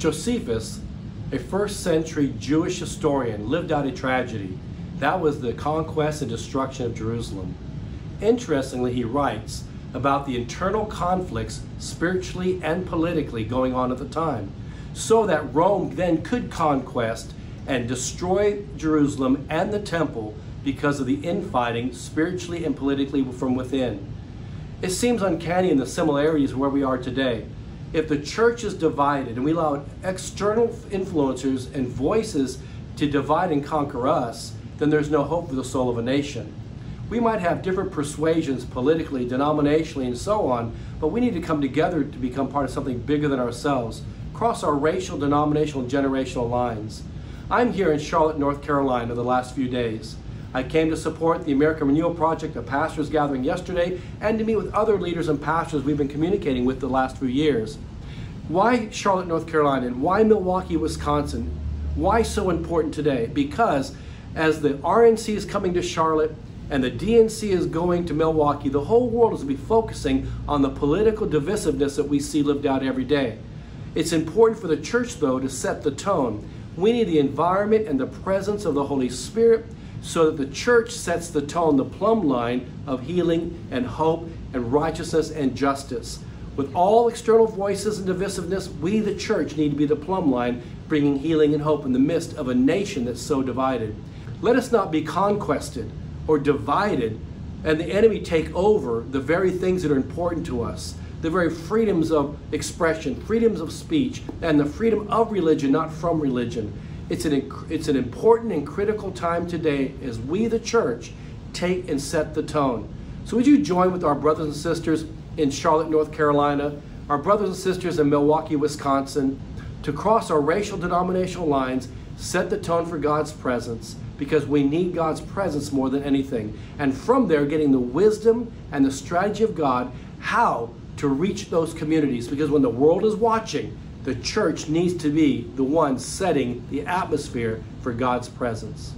Josephus, a first-century Jewish historian, lived out a tragedy. That was the conquest and destruction of Jerusalem. Interestingly, he writes about the internal conflicts spiritually and politically going on at the time, so that Rome then could conquest and destroy Jerusalem and the temple because of the infighting spiritually and politically from within. It seems uncanny in the similarities where we are today. If the church is divided and we allow external influencers and voices to divide and conquer us, then there's no hope for the soul of a nation. We might have different persuasions politically, denominationally, and so on, but we need to come together to become part of something bigger than ourselves, cross our racial, denominational, and generational lines. I'm here in Charlotte, North Carolina the last few days. I came to support the American Renewal Project, a pastors gathering yesterday, and to meet with other leaders and pastors we've been communicating with the last few years. Why Charlotte, North Carolina, and why Milwaukee, Wisconsin? Why so important today? Because as the RNC is coming to Charlotte and the DNC is going to Milwaukee, the whole world is going to be focusing on the political divisiveness that we see lived out every day. It's important for the church, though, to set the tone. We need the environment and the presence of the Holy Spirit so that the church sets the tone, the plumb line of healing and hope and righteousness and justice. With all external voices and divisiveness, we, the church, need to be the plumb line, bringing healing and hope in the midst of a nation that's so divided. Let us not be conquested or divided and the enemy take over the very things that are important to us, the very freedoms of expression, freedoms of speech, and the freedom of religion, not from religion. It's an important and critical time today as we, the church, take and set the tone. So would you join with our brothers and sisters in Charlotte, North Carolina, our brothers and sisters in Milwaukee, Wisconsin, to cross our racial denominational lines, set the tone for God's presence, because we need God's presence more than anything. And from there, getting the wisdom and the strategy of God, how to reach those communities. Because when the world is watching, the church needs to be the one setting the atmosphere for God's presence.